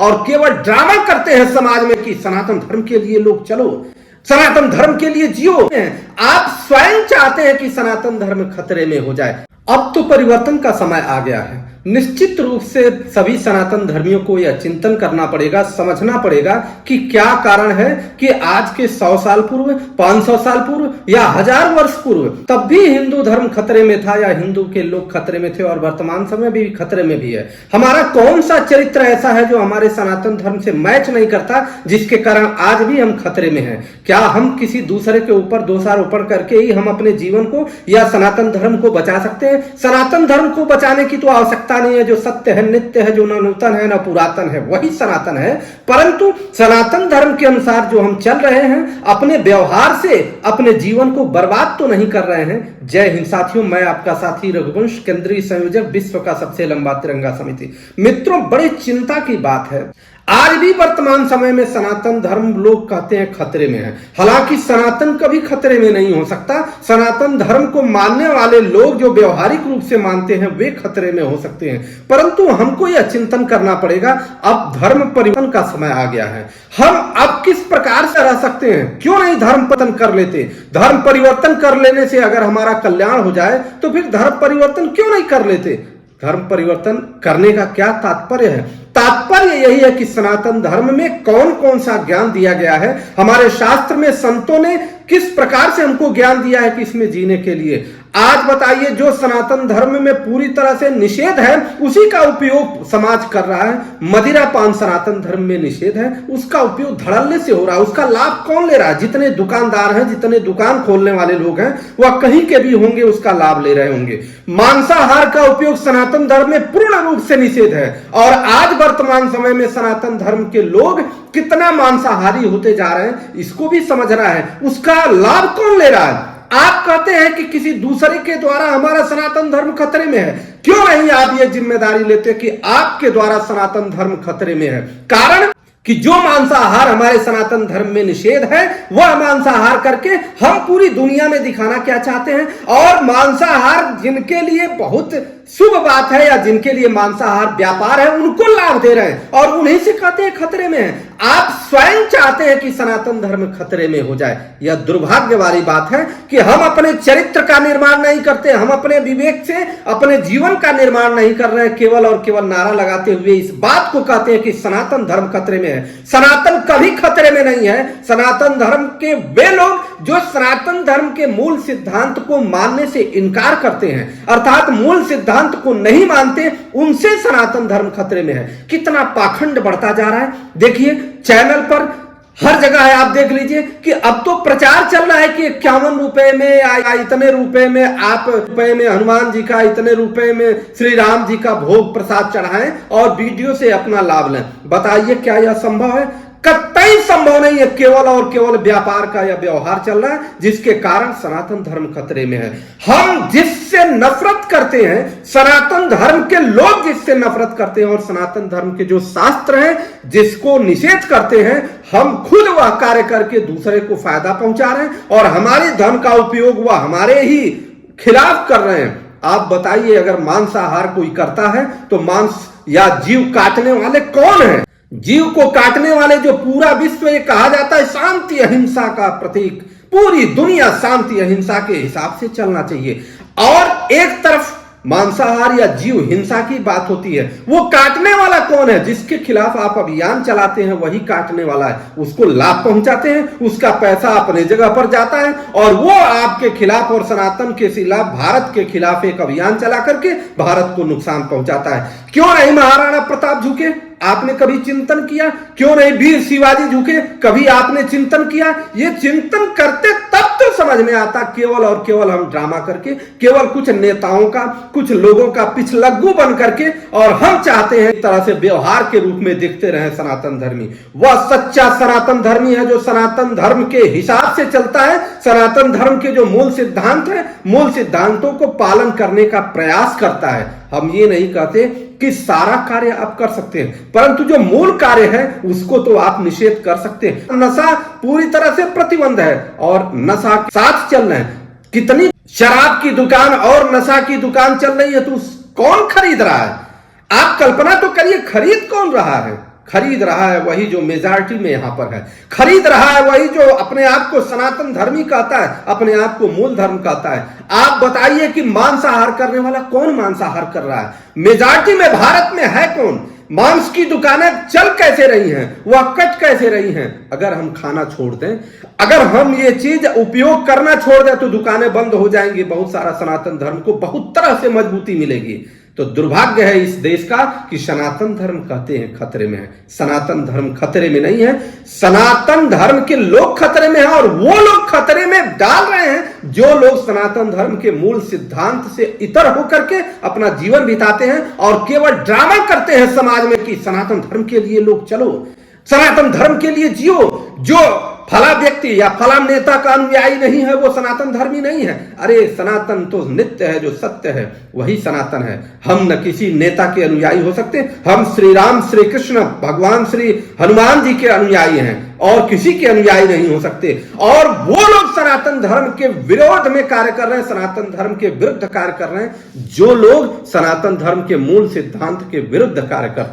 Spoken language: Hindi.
और केवल ड्रामा करते हैं समाज में कि सनातन धर्म के लिए लोग चलो, सनातन धर्म के लिए जियो। आप स्वयं चाहते हैं कि सनातन धर्म खतरे में हो जाए। अब तो परिवर्तन का समय आ गया है। निश्चित रूप से सभी सनातन धर्मियों को यह चिंतन करना पड़ेगा, समझना पड़ेगा कि क्या कारण है कि आज के 100 साल पूर्व, 500 साल पूर्व या 1000 वर्ष पूर्व तब भी हिंदू धर्म खतरे में था या हिंदू के लोग खतरे में थे और वर्तमान समय भी खतरे में भी है। हमारा कौन सा चरित्र ऐसा है जो हमारे सनातन धर्म से मैच नहीं करता, जिसके कारण आज भी हम खतरे में हैं? क्या हम किसी दूसरे के ऊपर दोषारोपण करके ही हम अपने जीवन को या सनातन धर्म को बचा सकते हैं? सनातन धर्म को बचाने की तो आवश्यकता नहीं है। जो सत्य है, नित्य है, जो न नूतन है न पुरातन है, वही सनातन है। परंतु सनातन धर्म के अनुसार जो हम चल रहे हैं, अपने व्यवहार से अपने जीवन को बर्बाद तो नहीं कर रहे हैं। जय हिंद साथियों, मैं आपका साथी रघुवंश, केंद्रीय संयोजक, विश्व का सबसे लंबा तिरंगा समिति। मित्रों, बड़ी चिंता की बात है, आज भी वर्तमान समय में सनातन धर्म लोग कहते हैं खतरे में है। हालांकि सनातन कभी खतरे में नहीं हो सकता। सनातन धर्म को मानने वाले लोग जो व्यवहारिक रूप से मानते हैं वे खतरे में हो सकते हैं। परंतु हमको यह चिंतन करना पड़ेगा, अब धर्म परिवर्तन का समय आ गया है। हम अब किस प्रकार से रह सकते हैं? क्यों नहीं धर्म पतन कर लेते? धर्म परिवर्तन कर लेने से अगर हमारा कल्याण हो जाए तो फिर धर्म परिवर्तन क्यों नहीं कर लेते? धर्म परिवर्तन करने का क्या तात्पर्य है? तात्पर्य यही है कि सनातन धर्म में कौन कौन सा ज्ञान दिया गया है, हमारे शास्त्र में संतों ने किस प्रकार से हमको ज्ञान दिया है कि इसमें जीने के लिए। आज बताइए, जो सनातन धर्म में पूरी तरह से निषेध है उसी का उपयोग समाज कर रहा है। मदिरा पान सनातन धर्म में निषेध है, उसका उपयोग धड़ल्ले से हो रहा है। उसका लाभ कौन ले रहा है? जितने दुकानदार हैं, जितने दुकान खोलने वाले लोग हैं, वह कहीं के भी होंगे उसका लाभ ले रहे होंगे। मांसाहार का उपयोग सनातन धर्म में पूर्ण रूप से निषेध है और आज वर्तमान समय में सनातन धर्म के लोग कितना मांसाहारी होते जा रहे हैं, इसको भी समझना है। उसका लाभ कौन ले रहा है? आप कहते हैं कि किसी दूसरे के द्वारा हमारा सनातन धर्म खतरे में है। क्यों नहीं आप ये जिम्मेदारी लेते कि आपके द्वारा सनातन धर्म खतरे में है? कारण कि जो मांसाहार हमारे सनातन धर्म में निषेध है, वह मांसाहार करके हम पूरी दुनिया में दिखाना क्या चाहते हैं। और मांसाहार जिनके लिए बहुत शुभ बात है या जिनके लिए मांसाहार व्यापार है, उनको लाभ दे रहे हैं और उन्हीं से कहते हैं खतरे में है। आप स्वयं चाहते हैं कि सनातन धर्म खतरे में हो जाए। यह दुर्भाग्य वाली बात है कि हम अपने चरित्र का निर्माण नहीं करते, हम अपने विवेक से अपने जीवन का निर्माण नहीं कर रहे हैं। केवल और केवल नारा लगाते हुए इस बात को कहते हैं कि सनातन धर्म खतरे में है। सनातन कभी खतरे में नहीं है। सनातन धर्म के वे लोग जो सनातन धर्म के मूल सिद्धांत को मानने से इनकार करते हैं, अर्थात मूल सिद्धांत को नहीं मानते, उनसे सनातन धर्म खतरे में है। कितना पाखंड बढ़ता जा रहा है। देखिए, चैनल पर हर जगह है, आप देख लीजिए कि अब तो प्रचार चल रहा है कि 51 रुपए में या इतने रुपए में आप रुपए में हनुमान जी का, इतने रुपए में श्री राम जी का भोग प्रसाद चढ़ाएं और वीडियो से अपना लाभ लें। बताइए, क्या यह संभव है? कतई संभव नहीं है। केवल और केवल व्यापार का यह व्यवहार चल रहा है, जिसके कारण सनातन धर्म खतरे में है। हम जिससे नफरत करते हैं, सनातन धर्म के लोग जिससे नफरत करते हैं और सनातन धर्म के जो शास्त्र हैं जिसको निषेध करते हैं, हम खुद वह कार्य करके दूसरे को फायदा पहुंचा रहे हैं और हमारे धर्म का उपयोग वह हमारे ही खिलाफ कर रहे हैं। आप बताइए, अगर मांसाहार कोई करता है तो मांस या जीव काटने वाले कौन है? जीव को काटने वाले जो पूरा विश्व ये कहा जाता है शांति अहिंसा का प्रतीक, पूरी दुनिया शांति अहिंसा के हिसाब से चलना चाहिए। और एक तरफ मांसाहार या जीव हिंसा की बात होती है, वो काटने वाला कौन है? जिसके खिलाफ आप अभियान चलाते हैं वही काटने वाला है। उसको लाभ पहुंचाते हैं, उसका पैसा अपने जगह पर जाता है और वो आपके खिलाफ और सनातन के खिलाफ, भारत के खिलाफ एक अभियान चला करके भारत को नुकसान पहुंचाता है। क्यों नहीं महाराणा प्रताप झुके? आपने कभी चिंतन किया? क्यों नहीं वीर शिवाजी झुके? कभी आपने चिंतन किया? ये चिंतन करते तब तो समझ में आता। केवल और केवल हम ड्रामा करके, केवल कुछ नेताओं का, कुछ लोगों का पिछलग्गू बन करके, और हम चाहते हैं इस तरह से व्यवहार के रूप में दिखते रहे सनातन धर्मी। वह सच्चा सनातन धर्मी है जो सनातन धर्म के हिसाब से चलता है, सनातन धर्म के जो मूल सिद्धांत है, मूल सिद्धांतों को पालन करने का प्रयास करता है। हम ये नहीं कहते कि सारा कार्य आप कर सकते हैं, परंतु जो मूल कार्य है उसको तो आप निषेध कर सकते हैं। नशा पूरी तरह से प्रतिबंध है और नशा के साथ चल रहे हैं। कितनी शराब की दुकान और नशा की दुकान चल रही है, तो कौन खरीद रहा है? आप कल्पना तो करिए, खरीद कौन रहा है? खरीद रहा है वही जो मेजॉरिटी में यहां पर है, खरीद रहा है वही जो अपने आप को सनातन धर्मी कहता है, अपने आप को मूल धर्म कहता है। आप बताइए कि मांसाहार करने वाला कौन मांसाहार कर रहा है? मेजॉरिटी में भारत में है कौन? मांस की दुकानें चल कैसे रही हैं, वह कट कैसे रही हैं? अगर हम खाना छोड़ दें, अगर हम ये चीज उपयोग करना छोड़ दें तो दुकानें बंद हो जाएंगी, बहुत सारा सनातन धर्म को बहुत तरह से मजबूती मिलेगी। तो दुर्भाग्य है इस देश का कि सनातन धर्म कहते हैं खतरे में है। सनातन धर्म खतरे में नहीं है, सनातन धर्म के लोग खतरे में हैं, और वो लोग खतरे में डाल रहे हैं जो लोग सनातन धर्म के मूल सिद्धांत से इतर होकर के अपना जीवन बिताते हैं और केवल ड्रामा करते हैं समाज में कि सनातन धर्म के लिए लोग चलो, सनातन धर्म के लिए जियो। जो फला व्यक्ति या फला नेता का अनुयायी नहीं है वो सनातन धर्मी नहीं है। अरे सनातन तो नित्य है, जो सत्य है वही सनातन है। हम न किसी नेता के अनुयायी हो सकते, हम श्री राम श्री कृष्ण भगवान श्री हनुमान जी के अनुयायी हैं और किसी के अनुयायी नहीं हो सकते। और वो लोग सनातन धर्म के विरोध में कार्य कर रहे हैं, सनातन धर्म के विरुद्ध कार्य कर रहे हैं, जो लोग सनातन धर्म के मूल सिद्धांत के विरुद्ध कार्य करते हैं।